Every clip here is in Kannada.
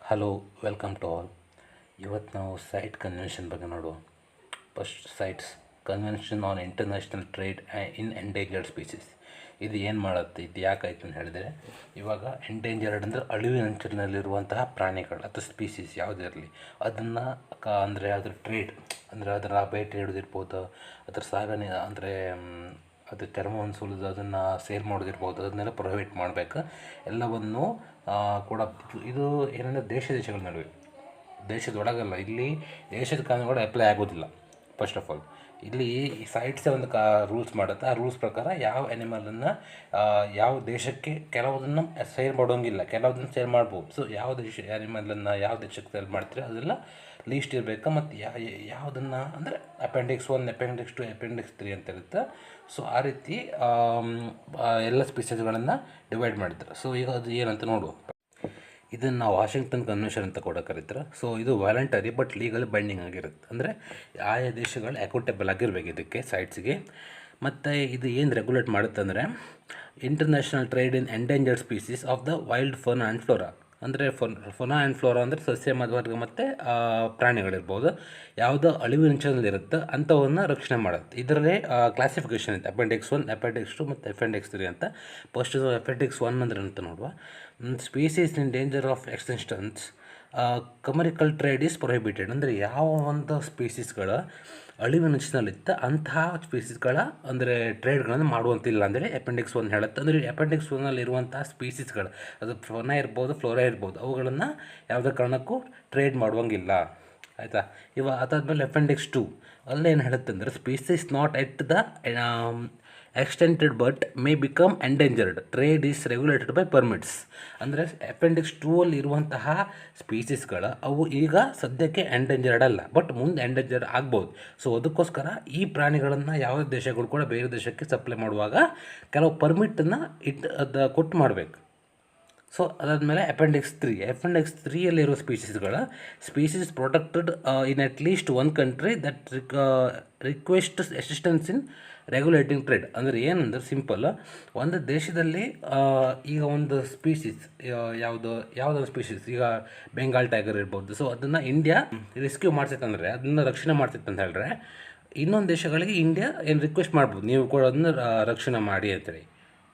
Hello, welcome to all. ಇವತ್ತು ನಾವು ಸೈಟ್ ಕನ್ವೆನ್ಷನ್ ಬಗ್ಗೆ ನೋಡುವ. First, sites convention on international trade in endangered species. ಇದು ಏನು ಮಾಡುತ್ತೆ, ಇದು ಯಾಕಾಯ್ತು ಅಂತ ಹೇಳಿದರೆ, ಇವಾಗ ಎಂಡೇಂಜರ್ಡ್ ಅಂದರೆ ಅಳಿವಿನಂಚಿನಲ್ಲಿರುವಂತಹ ಪ್ರಾಣಿಗಳು ಅಥವಾ ಸ್ಪೀಸೀಸ್ ಯಾವುದೇ ಇರಲಿ, ಅದನ್ನು ಅಂದರೆ ಅದರ ಟ್ರೇಡ್ ಅಂದರೆ ಅದರ ಬೇಟೆ ಹಿಡಿದಿರ್ಬೋದು, ಅದರ ಸಾಗಣೆ ಅಂದರೆ ಅದು ಚರ್ಮವನ್ನು ಸುಲಿದು ಅದನ್ನು ಸೇಲ್ ಮಾಡೋದಿರ್ಬೋದು, ಅದನ್ನೆಲ್ಲ ಪ್ರೊಹಿಬಿಟ್ ಮಾಡಬೇಕು. ಎಲ್ಲವನ್ನು ಕೂಡ ಇದು ಏನಂದರೆ ದೇಶಗಳ ನಡುವೆ, ದೇಶದೊಳಗಲ್ಲ. ಇಲ್ಲಿ ದೇಶದ ಕಾನೂನುಗಳು ಅಪ್ಲೈ ಆಗೋದಿಲ್ಲ. ಫಸ್ಟ್ ಆಫ್ ಆಲ್ ಇಲ್ಲಿ ಈ ಸೈಟ್ಸೇ ಒಂದು ರೂಲ್ಸ್ ಮಾಡುತ್ತೆ. ಆ ರೂಲ್ಸ್ ಪ್ರಕಾರ ಯಾವ ಆ್ಯನಿಮಲನ್ನು ಯಾವ ದೇಶಕ್ಕೆ ಕೆಲವುದನ್ನು ಸೇಲ್ ಮಾಡೋಂಗಿಲ್ಲ, ಕೆಲವುದನ್ನು ಸೇಲ್ ಮಾಡ್ಬೋದು. ಸೊ ಯಾವ ದೇಶ ಆ್ಯನಿಮಲನ್ನು ಯಾವ ದೇಶಕ್ಕೆ ಸೇಲ್ ಮಾಡ್ತೀರಿ ಅದೆಲ್ಲ ಲೀಸ್ಟ್ ಇರಬೇಕು. ಮತ್ತು ಯಾವುದನ್ನು ಅಂದರೆ ಅಪೆಂಡಿಕ್ಸ್ 1, ಅಪೆಂಡಿಕ್ಸ್ 2, ಅಪೆಂಡಿಕ್ಸ್ 3 ಅಂತ ಇರುತ್ತೆ. ಸೊ ಆ ರೀತಿ ಎಲ್ಲ ಸ್ಪೀಸೀಸ್ಗಳನ್ನು ಡಿವೈಡ್ ಮಾಡಿದ್ದಾರೆ. ಸೊ ಈಗ ಅದು ಏನಂತ ನೋಡುವ. ಇದನ್ನು ನಾವು ವಾಷಿಂಗ್ಟನ್ ಕನ್ವೆನ್ಷನ್ ಅಂತ ಕೂಡ ಕರೀತಾರೆ. ಸೊ ಇದು ವಾಲಂಟರಿ ಬಟ್ ಲೀಗಲ್ ಬೈಂಡಿಂಗ್ ಆಗಿರುತ್ತೆ. ಅಂದರೆ ಆಯಾ ದೇಶಗಳು ಅಕೌಂಟೇಬಲ್ ಆಗಿರಬೇಕು ಇದಕ್ಕೆ, ಸೈಟ್ಸ್ಗೆ. ಮತ್ತು ಇದು ಏನು ರೆಗ್ಯುಲೇಟ್ ಮಾಡುತ್ತೆ ಅಂದರೆ international trade in endangered species of the wild fauna and flora. ಅಂದರೆ ಫೋನಾ ಆ್ಯಂಡ್ ಫ್ಲೋರಾ ಅಂದರೆ ಸಸ್ಯ ವರ್ಗ ಮತ್ತು ಪ್ರಾಣಿಗಳಿರ್ಬೋದು, ಯಾವುದೋ ಅಳಿವಿನಂಚಿನಲ್ಲಿರುತ್ತೆ ಅಂಥವನ್ನು ರಕ್ಷಣೆ ಮಾಡುತ್ತೆ. ಇದರಲ್ಲಿ ಕ್ಲಾಸಿಫಿಕೇಷನ್ ಇದೆ, ಅಪೆಂಡಿಕ್ಸ್ 1, ಅಪೆಂಡಿಕ್ಸ್ 2 ಮತ್ತು ಅಪೆಂಡಿಕ್ಸ್ 3 ಅಂತ. ಫಸ್ಟ್ ಅಪೆಂಡಿಕ್ಸ್ 1 ಅಂದರೆ ಅಂತ ನೋಡುವ. Species in danger of extinctions, commercial trade is prohibited. ಅಂದರೆ ಯಾವ ಒಂದು ಸ್ಪೀಸೀಸ್ಗಳ ಅಳಿವಿನಂಚಿನಲ್ಲಿತ್ತು ಅಂತಹ ಸ್ಪೀಸೀಸ್ಗಳ ಅಂದರೆ ಟ್ರೇಡ್ಗಳನ್ನು ಮಾಡುವಂತಿಲ್ಲ ಅಂದರೆ ಅಪೆಂಡಿಕ್ಸ್ 1 ಹೇಳುತ್ತೆ. ಅಂದರೆ ಅಪೆಂಡಿಕ್ಸ್ 1 ಇರುವಂತಹ ಸ್ಪೀಸೀಸ್ಗಳು, ಅದು ಫೋನಾ ಇರ್ಬೋದು, ಫ್ಲೋರಾ ಇರ್ಬೋದು, ಅವುಗಳನ್ನು ಯಾವುದೇ ಕಾರಣಕ್ಕೂ ಟ್ರೇಡ್ ಮಾಡುವಂಗಿಲ್ಲ. ಆಯಿತಾ. ಅದಾದಮೇಲೆ ಅಪೆಂಡಿಕ್ಸ್ 2 ಅಲ್ಲೇನು ಹೇಳುತ್ತೆ ಅಂದರೆ species not at the extended but may become endangered, trade is regulated by permits. ಅಂದರೆ ಅಪೆಂಡಿಕ್ಸ್ 2 ಇರುವಂತಹ ಸ್ಪೀಸೀಸ್ಗಳು ಅವು ಈಗ ಸದ್ಯಕ್ಕೆ ಎಂಡೇಂಜರ್ಡ್ ಅಲ್ಲ, ಬಟ್ ಮುಂದೆ ಎಂಡೇಂಜರ್ಡ್ ಆಗ್ಬೋದು. ಸೊ ಅದಕ್ಕೋಸ್ಕರ ಈ ಪ್ರಾಣಿಗಳನ್ನು ಯಾವ ದೇಶಗಳು ಕೂಡ ಬೇರೆ ದೇಶಕ್ಕೆ ಸಪ್ಲೈ ಮಾಡುವಾಗ ಕೆಲವು ಪರ್ಮಿಟನ್ನು ಕೊಟ್ಟು ಮಾಡಬೇಕು. ಸೊ ಅದಾದಮೇಲೆ ಅಪೆಂಡಿಕ್ಸ್ 3 ಇರೋ species protected in at least 1 country that request assistance in regulating trade. ಅಂದರೆ ಏನಂದ್ರೆ ಸಿಂಪಲ್, ಒಂದು ದೇಶದಲ್ಲಿ ಈಗ ಒಂದು ಸ್ಪೀಸೀಸ್ ಯಾವುದೊಂದು ಸ್ಪೀಸೀಸ್, ಈಗ ಬೆಂಗಾಲ್ ಟೈಗರ್ ಇರ್ಬೋದು. ಸೊ ಅದನ್ನು ಇಂಡಿಯಾ ರೆಸ್ಕ್ಯೂ ಮಾಡ್ತೈತಂದರೆ, ಅದನ್ನು ರಕ್ಷಣೆ ಮಾಡ್ತೈತೆ ಹೇಳಿದ್ರೆ, ಇನ್ನೊಂದು ದೇಶಗಳಿಗೆ ಇಂಡಿಯಾ ಏನು ರಿಕ್ವೆಸ್ಟ್ ಮಾಡ್ಬೋದು, ನೀವು ಕೂಡ ಅದನ್ನು ರಕ್ಷಣೆ ಮಾಡಿ ಅಂತೇಳಿ.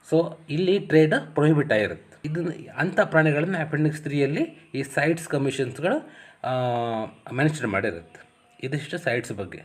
ಸೊ ಇಲ್ಲಿ ಟ್ರೇಡ್ ಪ್ರೊಹಿಬಿಟ್ ಆಗಿರುತ್ತೆ. ಇದನ್ನು ಅಂಥ ಪ್ರಾಣಿಗಳನ್ನು ಅಪೆಂಡಿಕ್ಸ್ 3 ಈ ಸೈಟ್ಸ್ ಕಮಿಷನ್ಸ್ಗಳು ಮೆನ್ಷನ್ ಮಾಡಿರುತ್ತೆ. ಇದಿಷ್ಟು ಸೈಟ್ಸ್ ಬಗ್ಗೆ.